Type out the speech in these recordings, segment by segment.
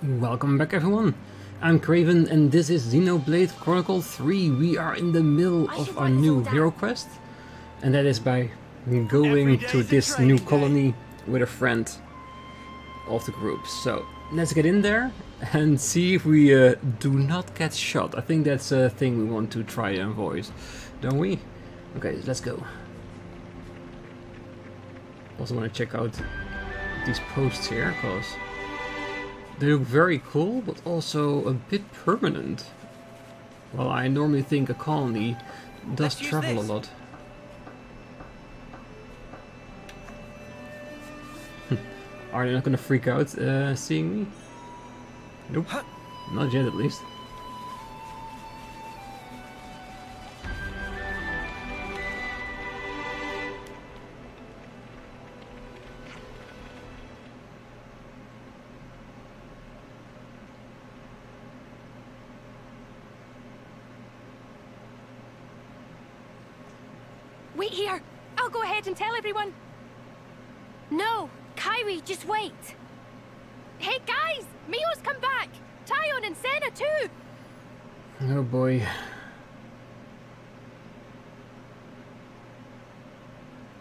Welcome back everyone, I'm Craven and this is Xenoblade Chronicles 3. We are in the middle of our new hero quest, and that is by going to this new colony with a friend of the group. So let's get in there and see if we do not get shot. I think that's a thing we want to try and avoid, don't we? Okay, let's go. Also want to check out these posts here, because they look very cool, but also a bit permanent. Well, I normally think a colony does travel a lot. Are they not gonna freak out seeing me? Nope. Not yet, at least. Wait here! I'll go ahead and tell everyone! No! Kyrie, just wait! Hey guys! Mio's come back! Taion and Sena too! Oh boy.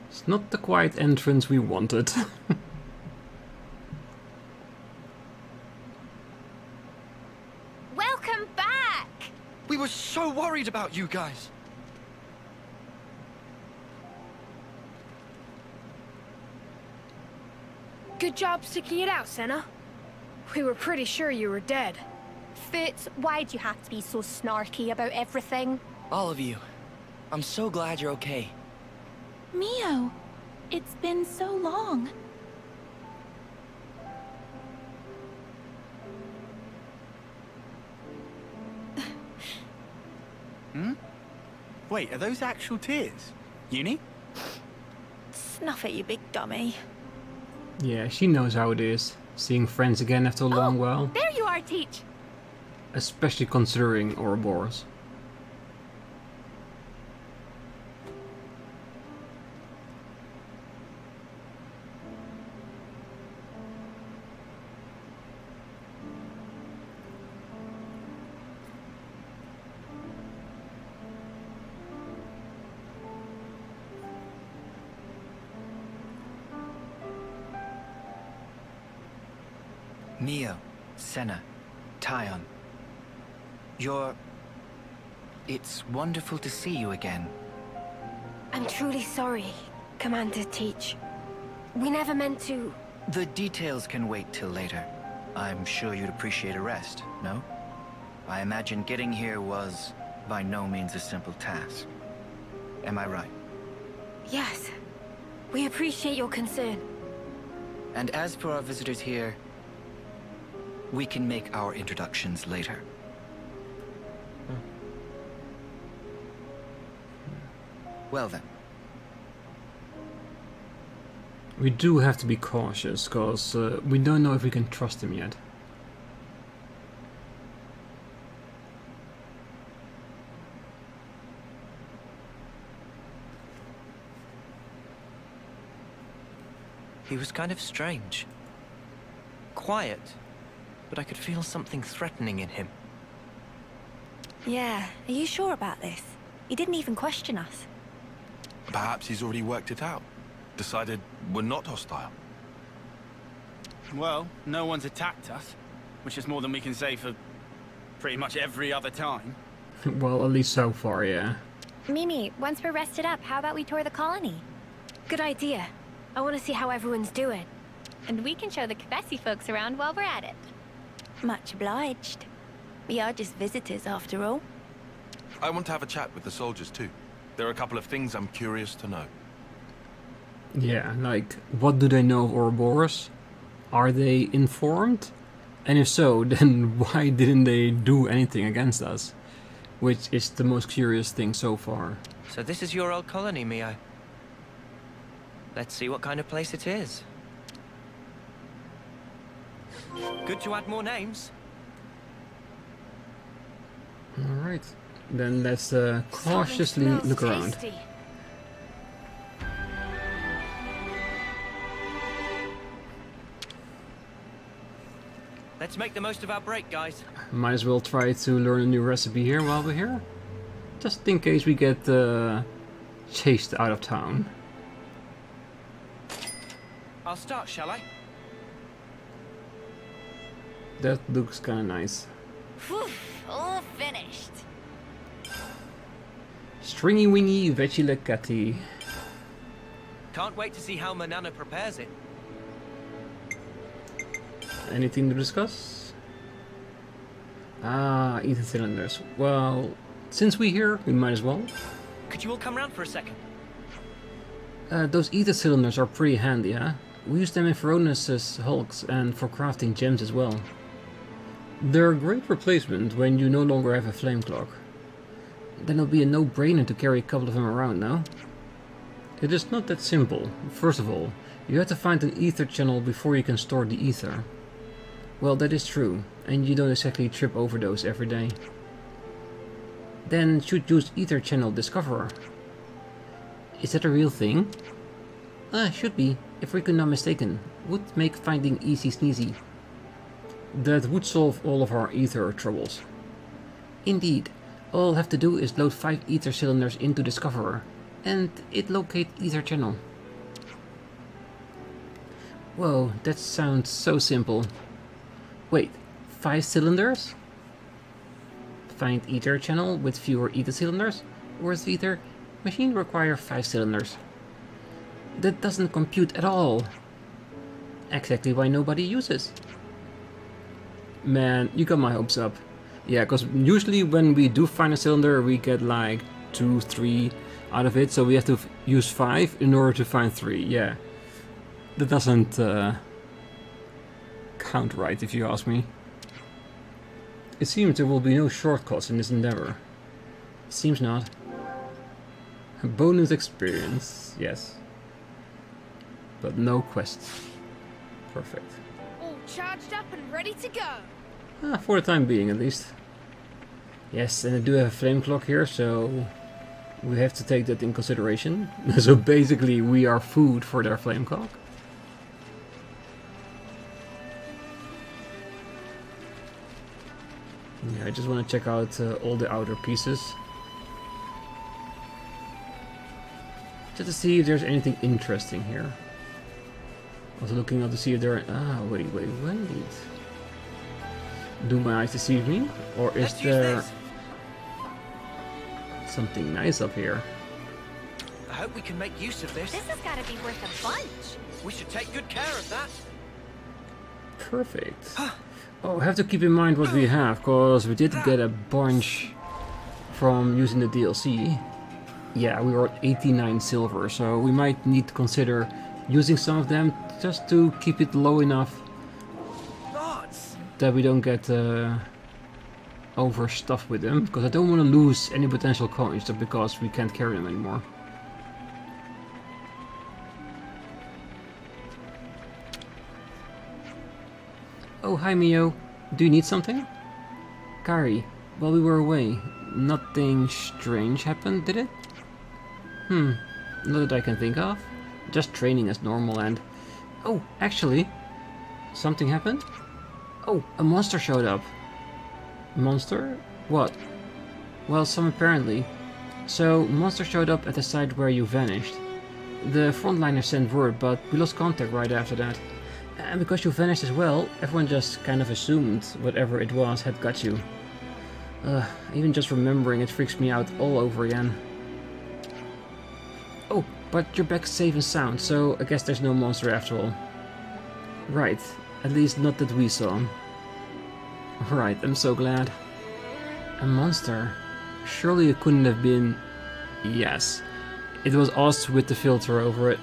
It's not the quiet entrance we wanted. Welcome back! We were so worried about you guys! Good job sticking it out, Sena. We were pretty sure you were dead. Foots, why'd you have to be so snarky about everything? All of you. I'm so glad you're okay. Mio, it's been so long. Wait, are those actual tears? Eunie? Snuff it, you big dummy. Yeah, she knows how it is, seeing friends again after a long while. There you are, Teach! Especially considering Ouroboros. Mio, Sena, Taion. It's wonderful to see you again. I'm truly sorry, Commander Teach. We never meant to... The details can wait till later. I'm sure you'd appreciate a rest, no? I imagine getting here was by no means a simple task. Am I right? Yes. We appreciate your concern. And as for our visitors here, we can make our introductions later. Well then. We do have to be cautious, because we don't know if we can trust him yet. He was kind of strange. Quiet, but I could feel something threatening in him. Yeah, are you sure about this? He didn't even question us. Perhaps he's already worked it out. Decided we're not hostile. Well, no one's attacked us, which is more than we can say for pretty much every other time. Well, at least so far, yeah. Mimi, once we're rested up, how about we tour the colony? Good idea. I want to see how everyone's doing. And we can show the Kevesi folks around while we're at it. Much obliged. We are just visitors after all. I want to have a chat with the soldiers too. There are a couple of things I'm curious to know. Yeah, like, what do they know of Ouroboros? Are they informed? And if so, then why didn't they do anything against us? Which is the most curious thing so far. So this is your old colony, Mio. Let's see what kind of place it is. Good to add more names. Alright, then let's cautiously look around. Tasty. Let's make the most of our break, guys. Might as well try to learn a new recipe here while we're here. Just in case we get chased out of town. I'll start, shall I? That looks kinda nice. Whew, all finished. Stringy wingy veggie lecati. Can't wait to see how Manana prepares it. Anything to discuss? Ah, ether cylinders. Well, since we're here, we might as well. Could you all come round for a second? Those ether cylinders are pretty handy, huh? We use them in Veronis' hulks and for crafting gems as well. They're a great replacement when you no longer have a flame clock. Then it'll be a no-brainer to carry a couple of them around, no? It is not that simple. First of all, you have to find an ether channel before you can store the ether. Well, that is true, and you don't exactly trip over those every day. Then should use ether channel discoverer. Is that a real thing? Should be, if we're not mistaken. Would make finding easy sneezy. That would solve all of our ether troubles. Indeed, all I'll have to do is load 5 ether cylinders into discoverer, and it locate ether channel. Whoa, that sounds so simple. Wait, 5 cylinders? Find ether channel with fewer ether cylinders? Worth ether? Machine require 5 cylinders. That doesn't compute at all. Exactly why nobody uses. Man, you got my hopes up. Yeah, because usually when we do find a cylinder, we get like 2, 3 out of it. So we have to use 5 in order to find 3. Yeah, that doesn't count right, if you ask me. It seems there will be no shortcuts in this endeavor. Seems not. Bonus experience, yes. But no quests. Perfect. All charged up and ready to go. For the time being, at least. Yes, and I do have a flame clock here, so we have to take that in consideration. So basically, we are food for their flame clock. Yeah, I just want to check out all the outer pieces. Just to see if there's anything interesting here. Also looking out to see if there are... Ah, wait. Do my eyes deceive me? Or is there something nice up here? I hope we can make use of this. This has got to be worth a bunch. We should take good care of that. Perfect. Oh, I have to keep in mind what we have, because we did get a bunch from using the DLC. Yeah, we were at 89 silver, so we might need to consider using some of them just to keep it low enough that we don't get overstuffed with them, because I don't want to lose any potential coins just because we can't carry them anymore. Oh, hi Mio. Do you need something? Kari, while we were away, nothing strange happened, did it? Not that I can think of. Just training as normal and... Oh, actually, something happened? Oh, a monster showed up. Monster? What? Well, some apparently. So, monster showed up at the site where you vanished. The frontliner sent word, but we lost contact right after that. And because you vanished as well, everyone just kind of assumed whatever it was had got you. Even just remembering it freaks me out all over again. Oh, but you're back safe and sound, so I guess there's no monster after all. Right, at least not that we saw. Right, I'm so glad. A monster? Surely it couldn't have been... Yes, it was us with the filter over it.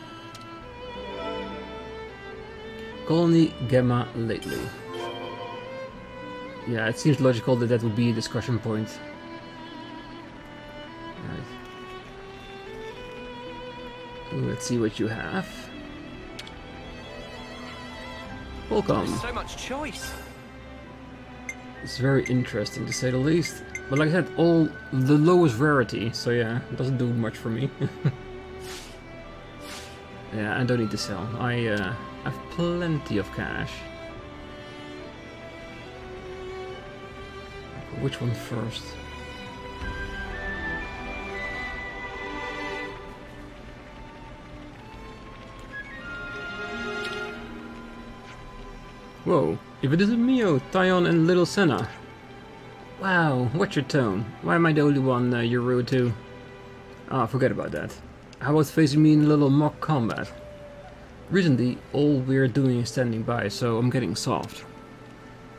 Colony Gamma lately. Yeah, it seems logical that that would be a discussion point. Right. Let's see what you have. Welcome. There's so much choice. It's very interesting to say the least. But like I said, all the lowest rarity, so yeah, it doesn't do much for me. Yeah, I don't need to sell. I have plenty of cash. Which one first? Whoa, if it isn't Mio, Taion and little Sena. Wow, what's your tone? Why am I the only one you're rude to? Ah, forget about that. How about facing me in a little mock combat? Recently, all we're doing is standing by, so I'm getting soft.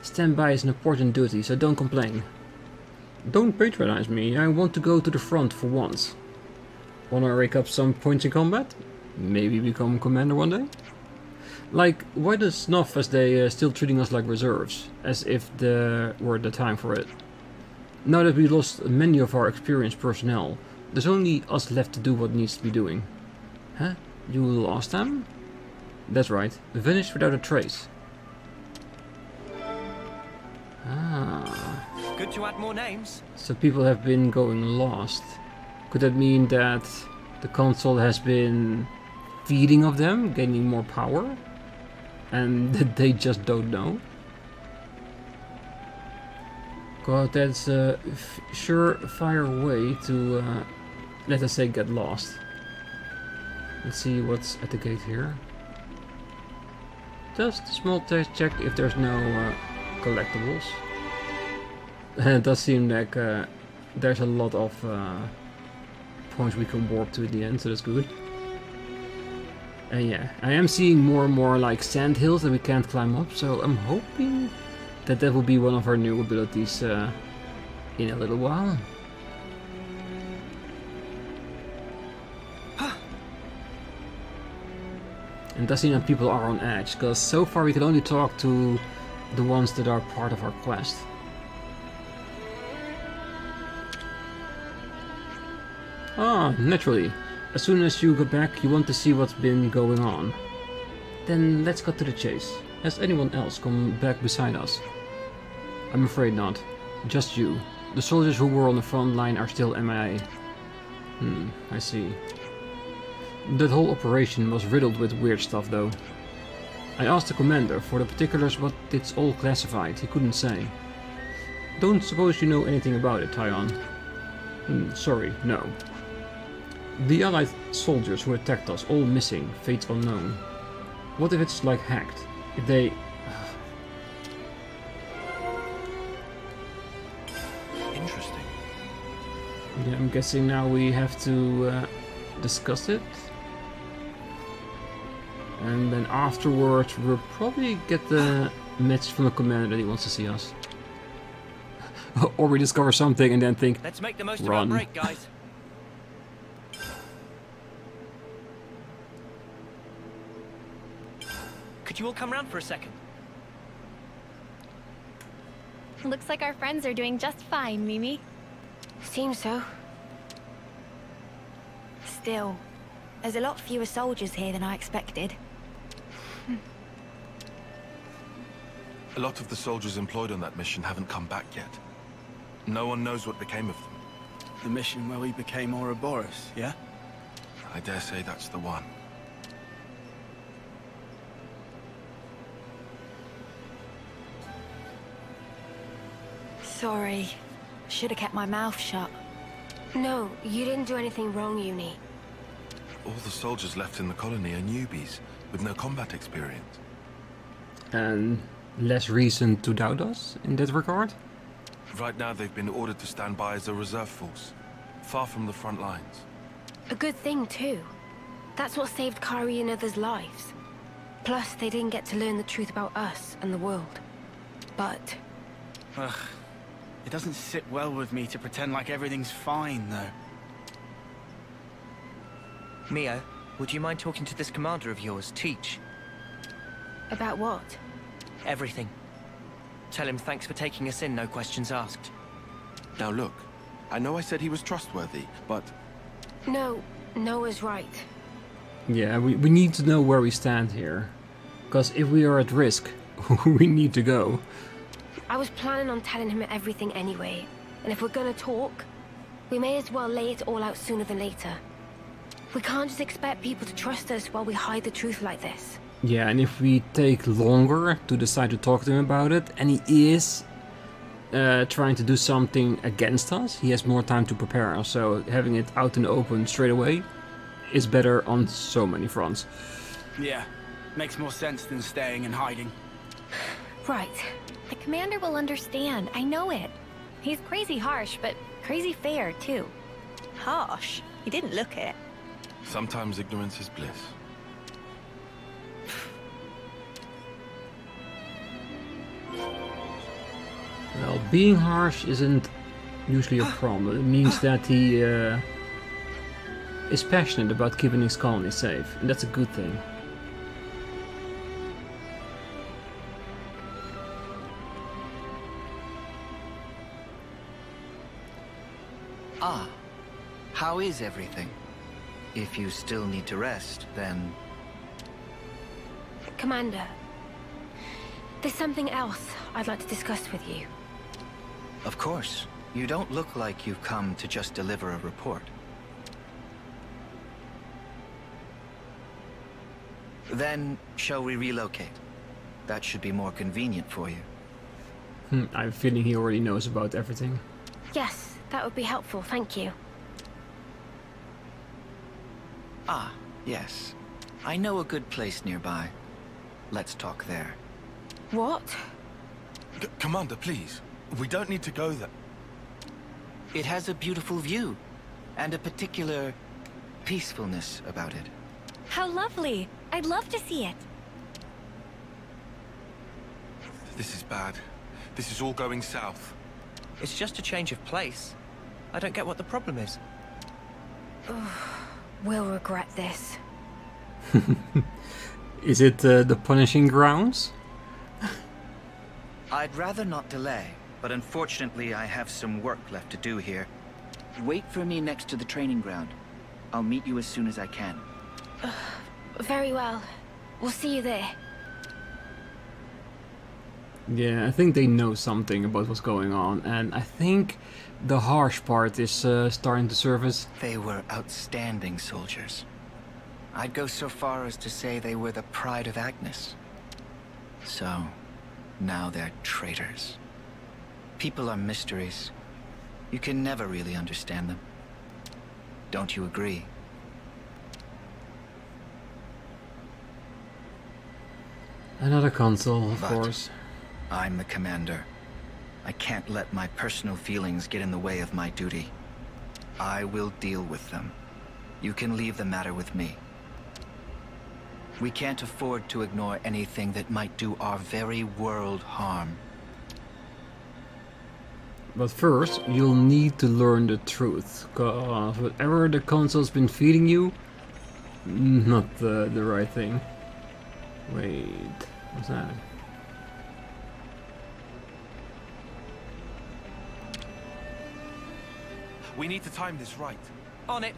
Stand by is an important duty, so don't complain. Don't patronize me, I want to go to the front for once. Wanna rake up some points in combat? Maybe become commander one day? Like, why does Snuff as they still treating us like reserves, as if there were the time for it? Now that we lost many of our experienced personnel, there's only us left to do what needs to be doing. Huh? You lost them? That's right, vanished without a trace. Ah. Good to add more names. So people have been going lost. Could that mean that the console has been feeding of them, gaining more power? And that they just don't know? God, that's a surefire way to, let us say, get lost. Let's see what's at the gate here. Just a small test check if there's no collectibles. It does seem like there's a lot of points we can warp to at the end, so that's good. Yeah, I am seeing more and more like sand hills that we can't climb up, so I'm hoping that that will be one of our new abilities in a little while. And it does seem that people are on edge, because so far we can only talk to the ones that are part of our quest. Ah, naturally. As soon as you go back, you want to see what's been going on. Then let's cut to the chase. Has anyone else come back beside us? I'm afraid not. Just you. The soldiers who were on the front line are still MIA. I see. That whole operation was riddled with weird stuff though. I asked the commander for the particulars, but it's all classified. He couldn't say. Don't suppose you know anything about it, Taion? Sorry, no. The allied soldiers who attacked us, all missing, fates unknown. What if it's like hacked? If they... Interesting. Yeah, I'm guessing now we have to discuss it. And then afterwards we'll probably get the message from the commander that he wants to see us. Or we discover something and then think, let's make the most run. of our break, guys. Could you all come round for a second? Looks like our friends are doing just fine, Mimi. Seems so. Still, there's a lot fewer soldiers here than I expected. A lot of the soldiers employed on that mission haven't come back yet. No one knows what became of them. The mission where we became Ouroboros, yeah? I dare say that's the one. Sorry. Should have kept my mouth shut. No, you didn't do anything wrong, Eunie. All the soldiers left in the colony are newbies, with no combat experience. And less reason to doubt us in that regard? Right now they've been ordered to stand by as a reserve force, far from the front lines. A good thing, too. That's what saved Kyrie and others' lives. Plus, they didn't get to learn the truth about us and the world. But... Ugh. It doesn't sit well with me to pretend like everything's fine, though. Mio, would you mind talking to this commander of yours, Teach? about what? Everything. Tell him thanks for taking us in, no questions asked. Now look, I know I said he was trustworthy, but... No, Noah's right. Yeah, we need to know where we stand here. Because if we are at risk, we need to go. I was planning on telling him everything anyway. And if we're gonna talk, we may as well lay it all out sooner than later. We can't just expect people to trust us while we hide the truth like this. Yeah, and if we take longer to decide to talk to him about it, and he is trying to do something against us, he has more time to prepare. So having it out in the open straight away is better on so many fronts. Yeah, makes more sense than staying and hiding. Right. The commander will understand. I know it. He's crazy harsh, but crazy fair, too. Harsh? He didn't look it. Sometimes ignorance is bliss. Well, being harsh isn't usually a problem. It means that he is passionate about keeping his colony safe, and that's a good thing. Ah, how is everything? If you still need to rest, then... Commander, there's something else I'd like to discuss with you. Of course. You don't look like you've come to just deliver a report. Then, shall we relocate? That should be more convenient for you. I have a feeling he already knows about everything. Yes, that would be helpful, thank you. Ah, yes. I know a good place nearby. Let's talk there. What? Commander, please. We don't need to go there. It has a beautiful view, and a particular peacefulness about it. How lovely. I'd love to see it. This is bad. This is all going south. It's just a change of place. I don't get what the problem is. We'll regret this. Is it the punishing grounds? I'd rather not delay, but unfortunately I have some work left to do here. Wait for me next to the training ground. I'll meet you as soon as I can. Very well. We'll see you there. Yeah, I think they know something about what's going on, and I think the harsh part is starting to surface. They were outstanding soldiers. I'd go so far as to say they were the pride of Agnus. So, now they're traitors. People are mysteries. You can never really understand them. Don't you agree? Another console, of But course. I'm the commander. I can't let my personal feelings get in the way of my duty. I will deal with them. You can leave the matter with me. We can't afford to ignore anything that might do our very world harm. But first, you'll need to learn the truth, cause whatever the console's been feeding you, not the right thing. Wait, what's that? We need to time this right. On it.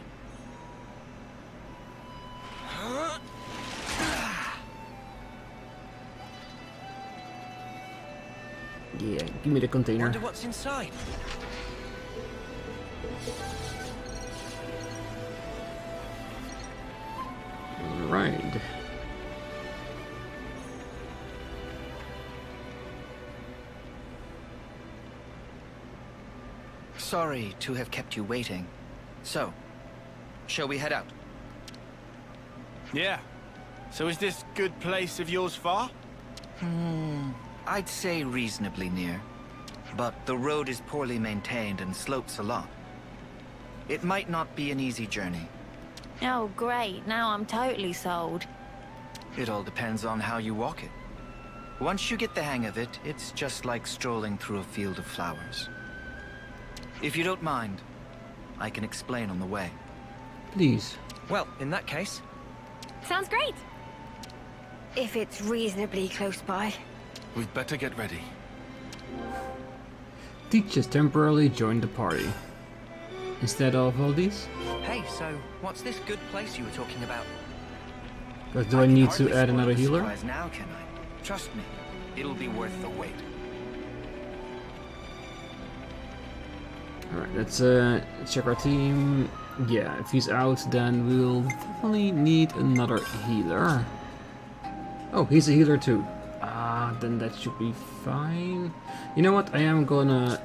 Yeah, give me the container. Wonder what's inside. Right. Sorry to have kept you waiting. So, shall we head out? Yeah. So is this good place of yours far? I'd say reasonably near. But the road is poorly maintained and slopes a lot. It might not be an easy journey. Oh, great. Now I'm totally sold. It all depends on how you walk it. Once you get the hang of it, it's just like strolling through a field of flowers. If you don't mind, I can explain on the way. Please. Well, in that case... Sounds great. If it's reasonably close by. We'd better get ready. Teach has temporarily joined the party. Instead of all these? Hey, so what's this good place you were talking about? But do I need to add another healer? Surprise now, can I? Trust me, it'll be worth the wait. Alright, let's check our team. Yeah, if he's out, then we'll definitely need another healer. Oh, he's a healer too. then that should be fine. You know what? I am gonna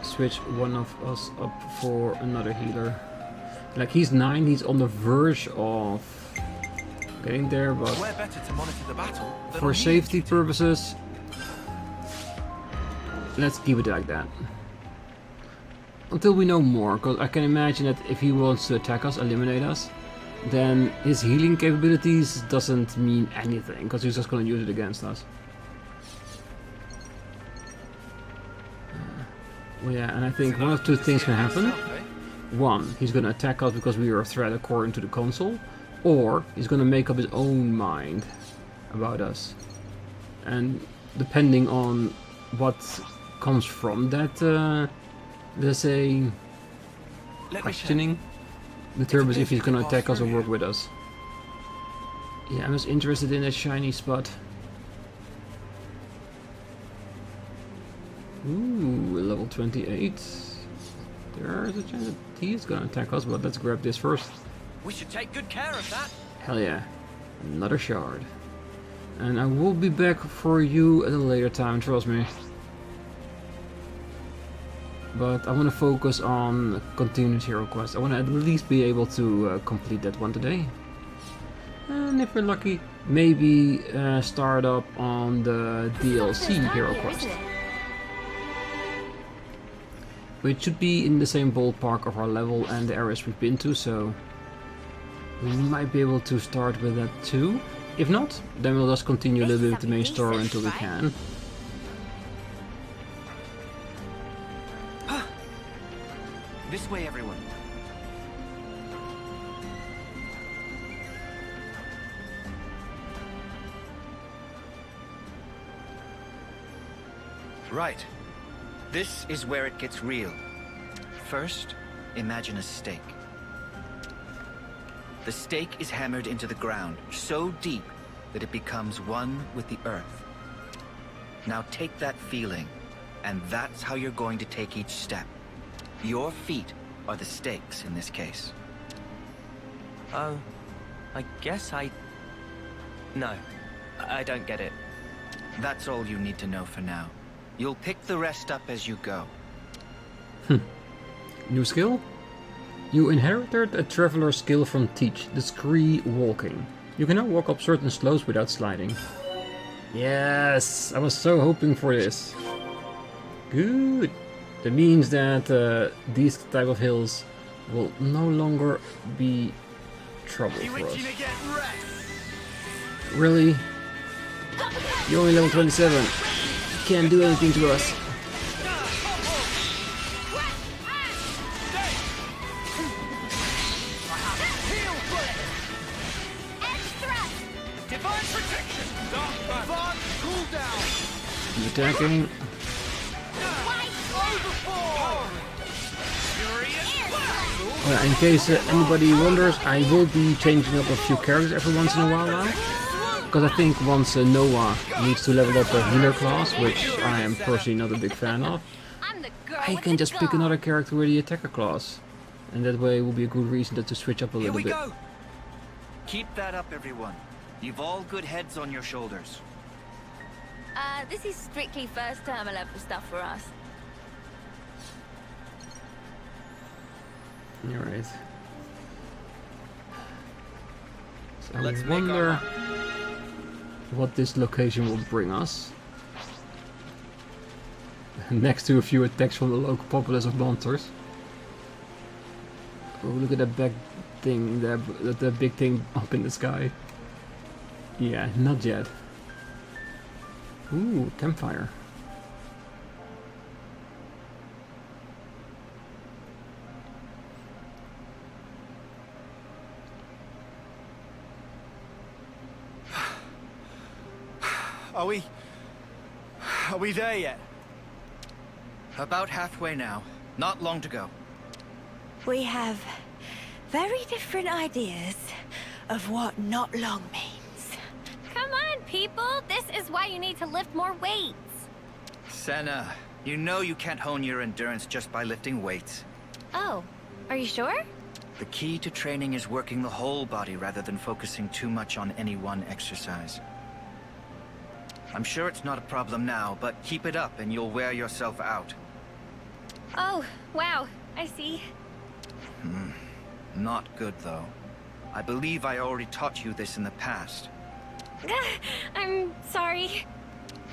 switch one of us up for another healer. Like, he's 9, he's on the verge of getting there, but We're better to monitor the battle than for on safety YouTube. purposes, let's keep it like that. Until we know more, because I can imagine that if he wants to attack us, eliminate us, then his healing capabilities doesn't mean anything, because he's just going to use it against us. Well, yeah, and I think one of two things can happen. One, he's going to attack us because we are a threat according to the console, or he's going to make up his own mind about us. And depending on what comes from that, let's say, questioning, determines if he's going to attack us or work with us. Yeah, I'm just interested in that shiny spot. Ooh, level 28. There's a chance that he's gonna attack us, but let's grab this first. We should take good care of that. Hell yeah. Another shard. And I will be back for you at a later time, trust me. But I want to focus on continuous hero quest. I want to at least be able to complete that one today. And if we're lucky, maybe start up on the DLC hero quest. Which should be in the same ballpark of our level and the areas we've been to, so we might be able to start with that too. If not, then we'll just continue a little bit with the main story until we can. This way, everyone. Right. This is where it gets real. First, imagine a stake. The stake is hammered into the ground so deep that it becomes one with the earth. Now take that feeling, and that's how you're going to take each step. Your feet are the stakes in this case. Oh, I guess No, I don't get it. That's all you need to know for now. You'll pick the rest up as you go. New skill? You inherited a traveler skill from Teach, the Scree Walking. You can now walk up certain slopes without sliding. Yes, I was so hoping for this. Good. That means that these type of hills will no longer be trouble for us. Really? You're only level 27. You can't do anything to us. He's attacking. In case anybody wonders, I will be changing up a few characters every once in a while now. Because I think once Noah needs to level up a healer class, which I am personally not a big fan of, I can just pick another character with the attacker class. And that way will be a good reason to switch up a little bit. Go. Keep that up, everyone. You've all good heads on your shoulders. This is strictly first term level stuff for us. Alright. So I wonder what this location will bring us. Next to a few attacks from the local populace of monsters. Oh, look at that back thing, that big thing up in the sky. Yeah, not yet. Ooh, campfire. Are we there yet? About halfway now. Not long to go. We have very different ideas of what not long means. Come on, people! This is why you need to lift more weights. Sena, you know you can't hone your endurance just by lifting weights. Oh, are you sure? The key to training is working the whole body rather than focusing too much on any one exercise. I'm sure it's not a problem now, but keep it up and you'll wear yourself out. Oh, wow. I see. Not good, though. I believe I already taught you this in the past. I'm sorry.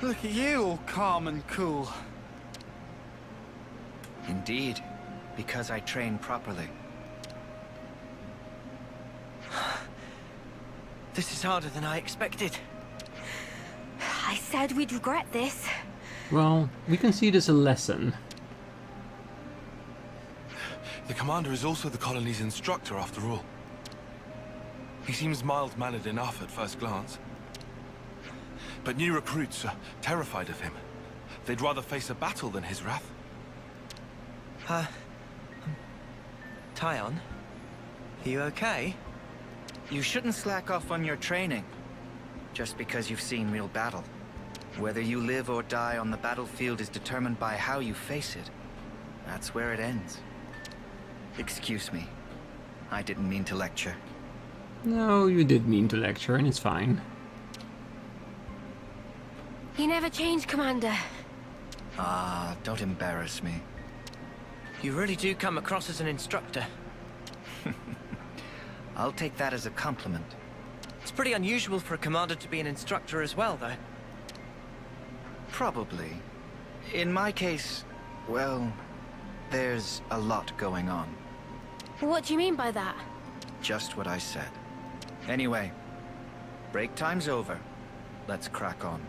Look at you, all calm and cool. Indeed, because I train properly. This is harder than I expected. I said we'd regret this. Well, we can see this as a lesson. The commander is also the colony's instructor, after all. He seems mild-mannered enough at first glance. But new recruits are terrified of him. They'd rather face a battle than his wrath. Taion? Are you okay? You shouldn't slack off on your training, just because you've seen real battle. Whether you live or die on the battlefield is determined by how you face it. That's where it ends. Excuse me. I didn't mean to lecture. No, you did mean to lecture, and it's fine. You never change, Commander. Ah, don't embarrass me. You really do come across as an instructor. I'll take that as a compliment. It's pretty unusual for a commander to be an instructor as well, though. Probably. In my case, well, there's a lot going on. What do you mean by that? Just what I said. Anyway, break time's over. Let's crack on.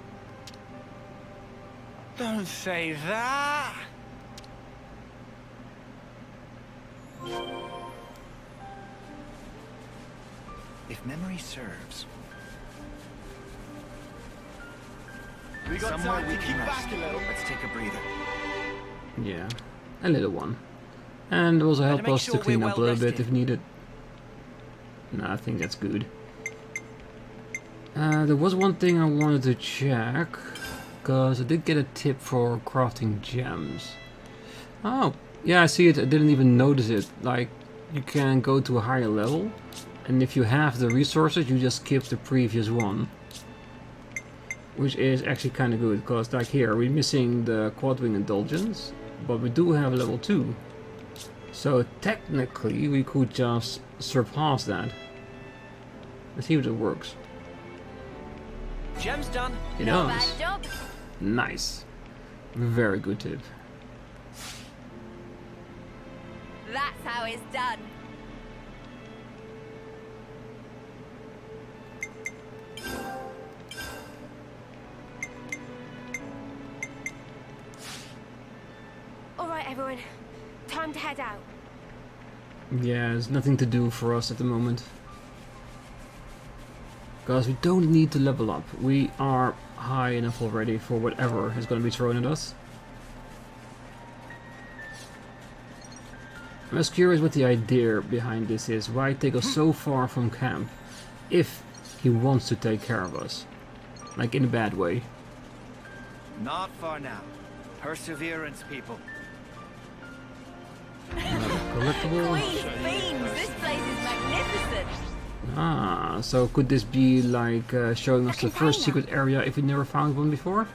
Don't say that. If memory serves, We got somewhere time we to can kick rest. back a little. Let's take a breather. Yeah, a little one. And also help make us sure to clean we're up a well little bit rested. if needed. No, I think that's good. There was one thing I wanted to check, because I did get a tip for crafting gems. Oh, yeah, I see it. I didn't even notice it. Like, you can go to a higher level, and if you have the resources, you just skip the previous one. Which is actually kind of good, because like here, we're missing the Quadwing Indulgence, but we do have level 2. So technically, we could just surpass that. Let's see if it works. Gem's done. It No does. bad job. Nice. Very good tip. That's how it's done. All right, everyone. Time to head out. Yeah, there's nothing to do for us at the moment. Because we don't need to level up. We are high enough already for whatever is going to be thrown at us. I'm just curious what the idea behind this is. Why take us so far from camp if he wants to take care of us? Like in a bad way. Not far now. Perseverance, people. Collectible. Queen's beans, this place is magnificent. Ah, so could this be like showing us the first secret area if we never found one before?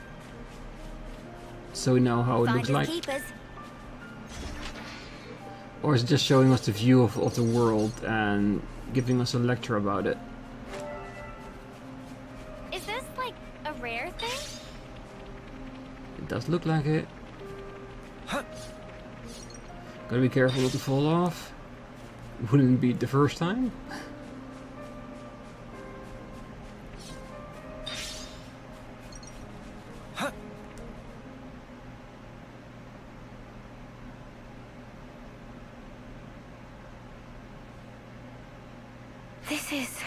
So we know how it looks like? Keepers. Or is it just showing us the view of the world and giving us a lecture about it? Is this like a rare thing? It does look like it. Gotta be careful not to fall off. Wouldn't be the first time. This is...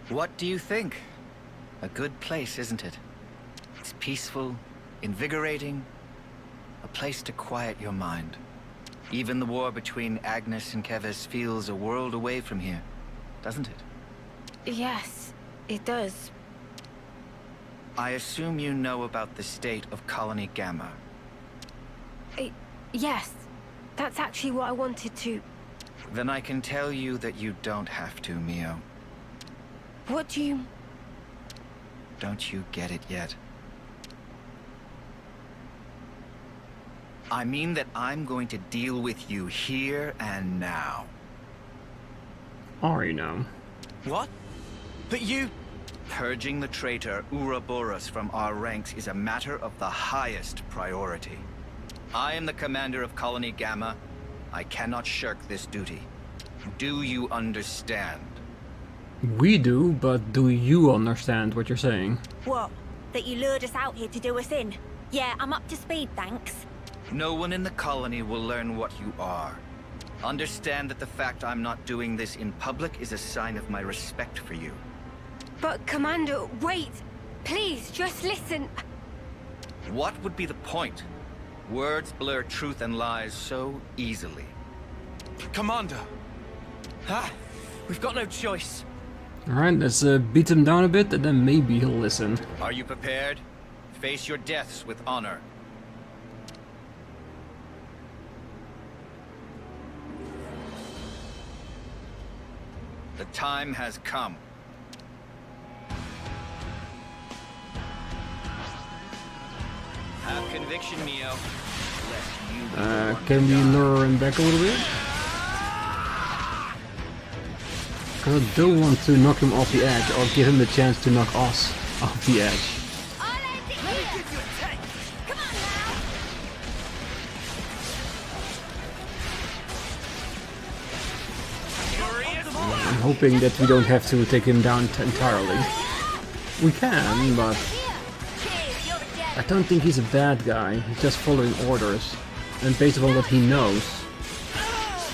What do you think? A good place, isn't it? It's peaceful, invigorating, a place to quiet your mind. Even the war between Agnus and Kevesi feels a world away from here, doesn't it? Yes, it does. I assume you know about the state of Colony Gamma. Yes, that's actually what I wanted to... Then I can tell you that you don't have to, Mio. What do you... Don't you get it yet? I mean that I'm going to deal with you here and now. Are you now? What? But you... Purging the traitor Ouroboros from our ranks is a matter of the highest priority. I am the commander of Colony Gamma. I cannot shirk this duty. Do you understand? We do, but do you understand what you're saying? What? That you lured us out here to do us in? Yeah, I'm up to speed, thanks. No one in the colony will learn what you are. Understand that the fact I'm not doing this in public is a sign of my respect for you. But, Commander, wait! Please, just listen! What would be the point? Words blur truth and lies so easily. Commander! Ah, we've got no choice. Alright, let's beat him down a bit and then maybe he'll listen. Are you prepared? Face your deaths with honor. The time has come. Have conviction, Mio. Can we lure him back a little bit? Because I don't want to knock him off the edge or give him the chance to knock us off the edge. I'm hoping that we don't have to take him down entirely. We can, but I don't think he's a bad guy. He's just following orders. And based on what he knows,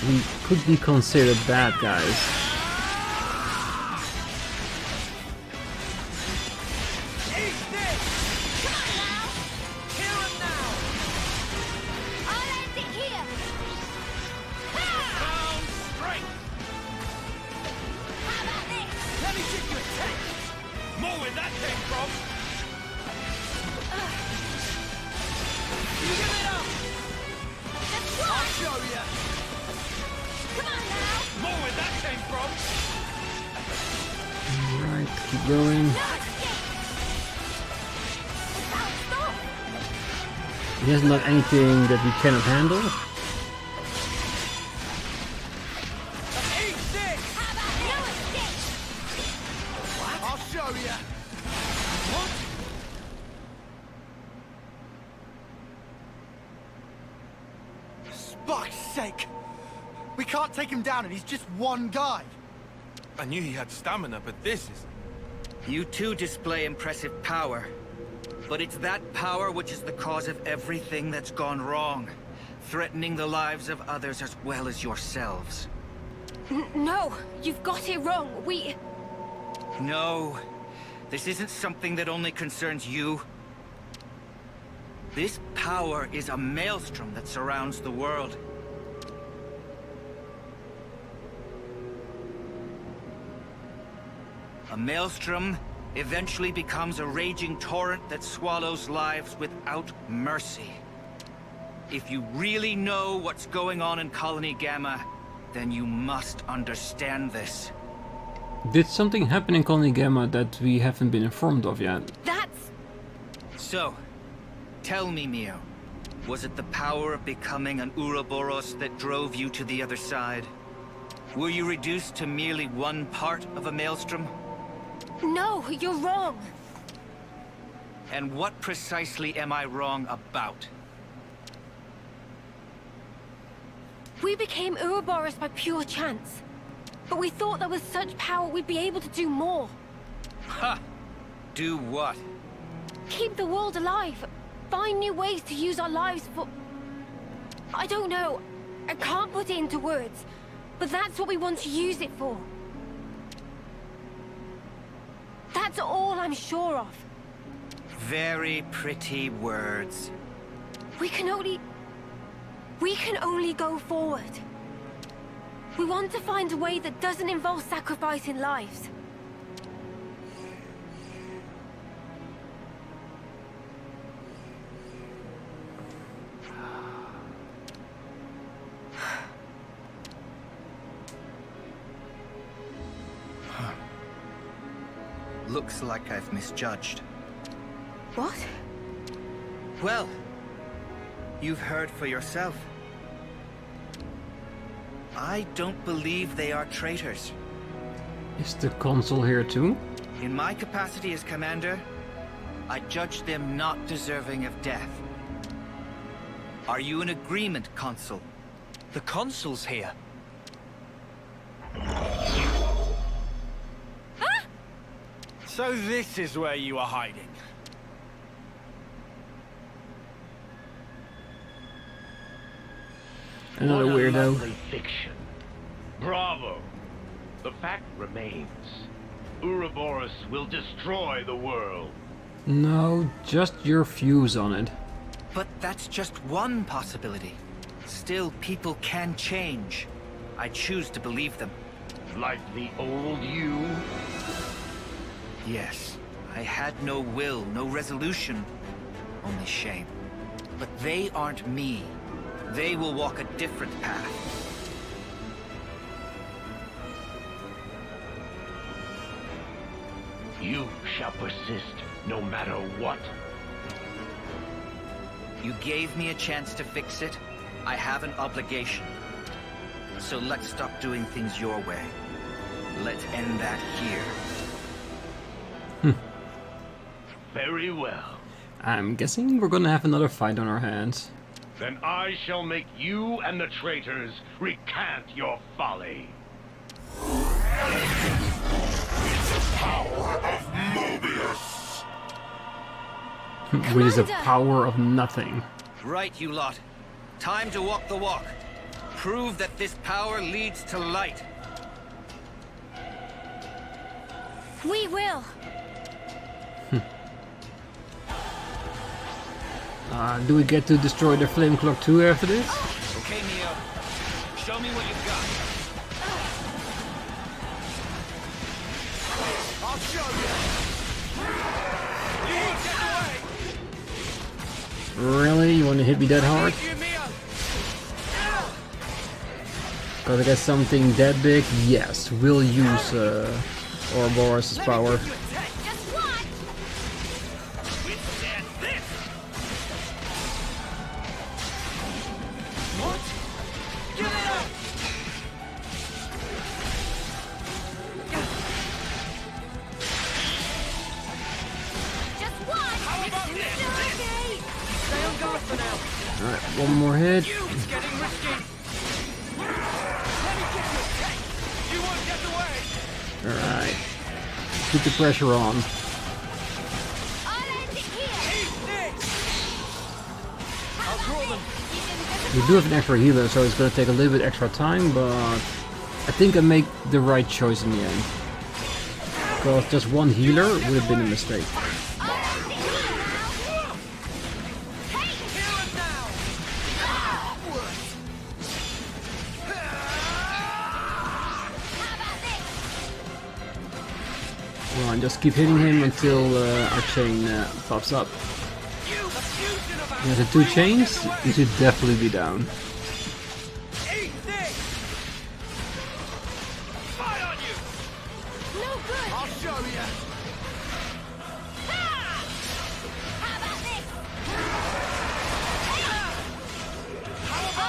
we could be considered bad guys. Keep going. He hasn't done anything that we cannot handle. I'll show you. Fuck's sake! We can't take him down, and he's just one guy. I knew he had stamina, but this is... You too display impressive power. But it's that power which is the cause of everything that's gone wrong. Threatening the lives of others as well as yourselves. No, you've got it wrong. No. This isn't something that only concerns you. This power is a maelstrom that surrounds the world. A maelstrom eventually becomes a raging torrent that swallows lives without mercy. If you really know what's going on in Colony Gamma, then you must understand this. Did something happen in Colony Gamma that we haven't been informed of yet? That's... So, tell me, Mio, was it the power of becoming an Ouroboros that drove you to the other side? Were you reduced to merely one part of a maelstrom? No, you're wrong. And what precisely am I wrong about? We became Ouroboros by pure chance. But we thought that with such power we'd be able to do more. Ha! Do what? Keep the world alive. Find new ways to use our lives for... I don't know. I can't put it into words. But that's what we want to use it for. That's all I'm sure of. Very pretty words. We can only go forward. We want to find a way that doesn't involve sacrificing lives. Looks like I've misjudged. What? Well, you've heard for yourself. I don't believe they are traitors. Is the consul here too? In my capacity as commander, I judge them not deserving of death. Are you in agreement, Consul? The consul's here. So this is where you are hiding. Another What a weirdo. lovely fiction. Bravo. The fact remains. Ouroboros will destroy the world. No, just your views on it. But that's just one possibility. Still, people can change. I choose to believe them. Like the old you? Yes, I had no will, no resolution, only shame. But they aren't me. They will walk a different path. You shall persist, no matter what. You gave me a chance to fix it. I have an obligation. So let's stop doing things your way. Let's end that here. Very well. I'm guessing we're gonna have another fight on our hands. Then I shall make you and the traitors recant your folly. Which is the power of nothing. Right, you lot. Time to walk the walk. Prove that this power leads to light. We will. Do we get to destroy the flame clock too after this? Okay, Neo. Show me what you've got. I'll show you. You won't get away. Really? You want to hit me that hard? Gotta get something that big? Yes, we'll use Ouroboros' power. Alright, one more hit. Alright. Keep the pressure on. We do have an extra healer, so it's gonna take a little bit extra time, but I think I make the right choice in the end. Because just one healer would have been a mistake. Come on, just keep hitting him until our chain pops up. Yeah, the two chains, you should definitely be down.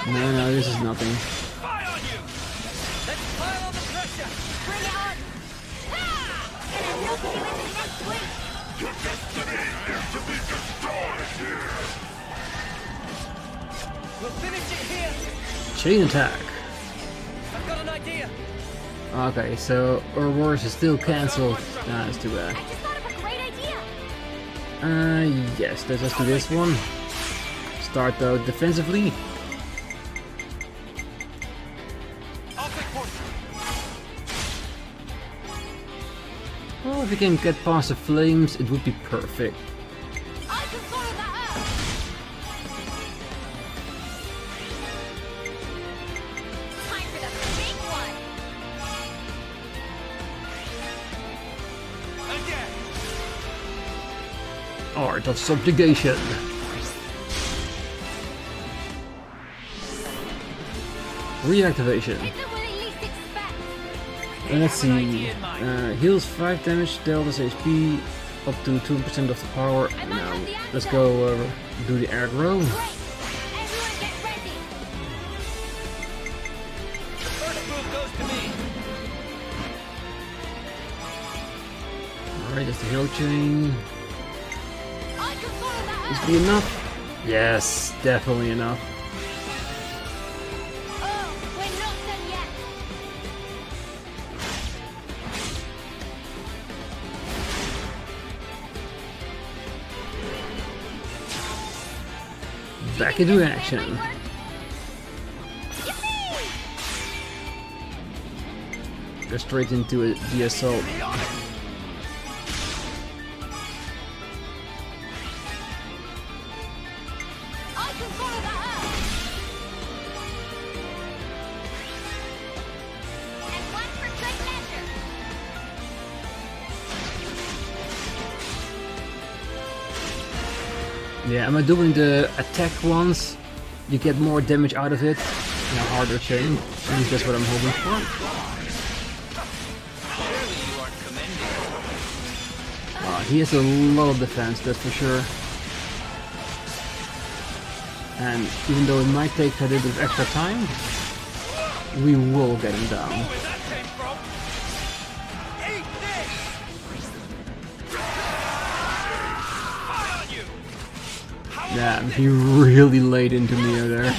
No, this is nothing. Chain attack. I've got an idea. Okay, so Ouroboros is still cancelled. That's too bad. I just thought of a great idea. Yes, let's just do this one. Start though defensively. Well, if we can get past the flames, it would be perfect. I can follow that up. Time for the big one. Art of subjugation. Reactivation. Hit them when they least expect. Let's see. Heals 5 damage, deltas HP up to 2% of the power. Now, let's go do the aggro. Alright, that's the hero chain. This be enough? Yes, definitely enough. Back into action. Go straight into it, the assault. Yeah, am I doing the attack ones? You get more damage out of it in a harder chain. At least that's what I'm hoping for. He has a lot of defense, that's for sure. And even though it might take a little bit of extra time, we will get him down. Yeah, he really laid into me over there.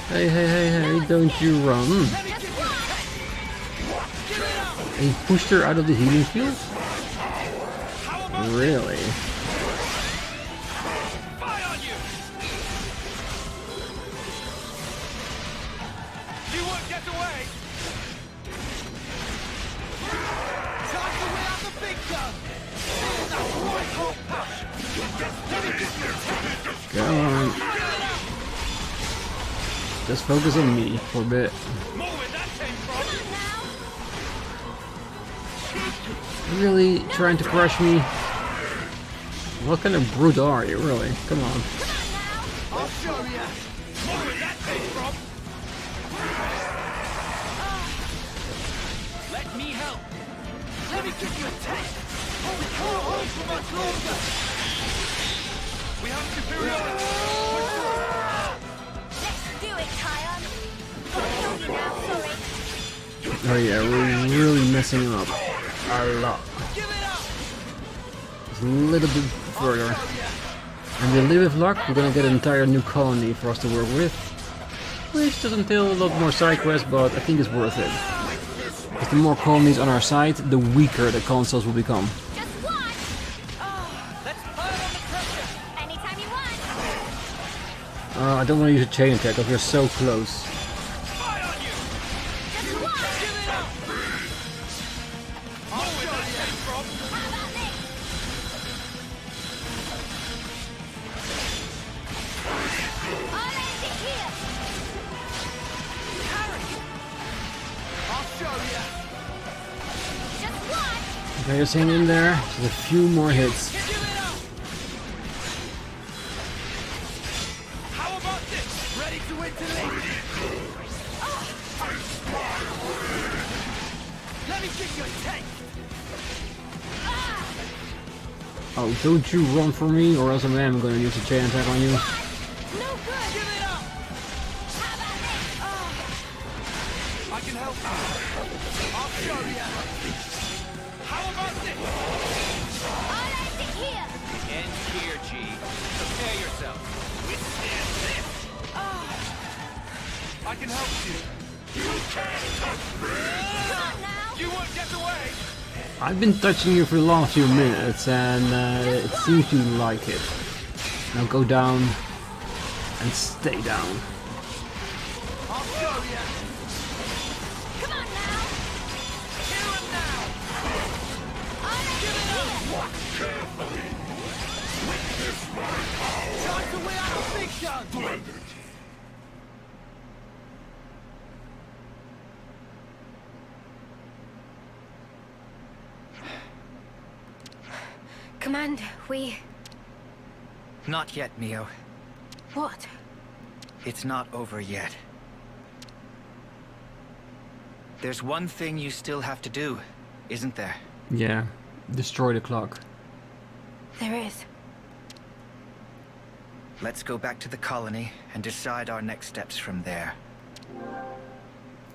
Hey, don't you run. He pushed her out of the healing field? Really? Come on. Just focus on me for a bit. Really trying to crush me? What kind of brute are you, really? Come on. I'll show you. Where that came from? Let me help. Let me give you a taste. We can't hold for much longer. We have superiority. Let's do it, Taion. I'll kill you now, sorry. Oh yeah, we're really messing him up a lot. Just a little bit further. And with a little bit of luck, we're gonna get an entire new colony for us to work with. Which does entail a lot more side quests, but I think it's worth it. Because the more colonies on our side, the weaker the consoles will become. Just watch. Let's pile on the pressure. Anytime you want. I don't want to use a chain attack because we're so close. Okay, just hang in there. Just a few more hits. How about this? Ready to interlink? Let me give you a taste. Oh, don't you run for me, or else I am going to use a chain attack on you. No good. Give it up. How about this? I can help you. I'll show you. How about this? I'll end it here. End here, G. Prepare yourself. Withstand this. I can help you. You can't touch me. Come on now. You won't get away. I've been touching you for the last few minutes, and it seems you like it. Now go down and stay down. I'll show you. Come on now. Kill him now. I'll end it here. Watch carefully. Witness my power. Time to win out a big gun. Splendid. Commander, we... Not yet, Mio. What? It's not over yet. There's one thing you still have to do, isn't there? Yeah, destroy the clock. There is. Let's go back to the colony and decide our next steps from there.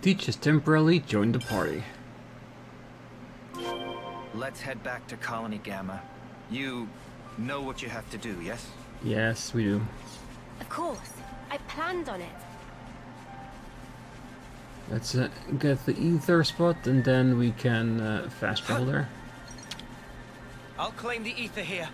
Teach has temporarily joined the party. Let's head back to Colony Gamma. You know what you have to do, yes? Yes, we do. Of course. I planned on it. Let's get the ether spot and then we can fast travel there. I'll claim the ether here.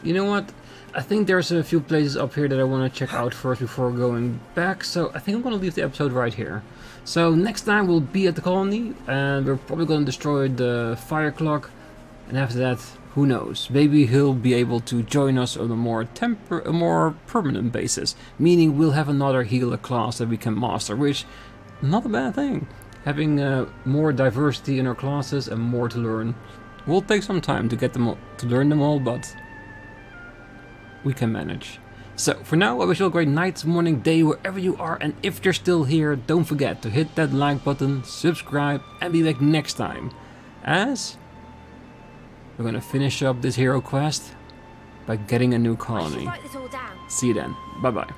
You know what? I think there's a few places up here that I want to check out first before going back, so I think I'm going to leave the episode right here. So next time we'll be at the colony, and we're probably going to destroy the fire clock, and after that, who knows? Maybe he'll be able to join us on a more permanent basis, meaning we'll have another healer class that we can master, which not a bad thing. Having more diversity in our classes and more to learn will take some time to get them all, to learn them all, but we can manage. So for now, I wish you a great night, morning, day, wherever you are, and if you're still here, don't forget to hit that like button, subscribe, and be back next time, as we're gonna finish up this hero quest by getting a new colony. Write this all down. See you then. Bye bye.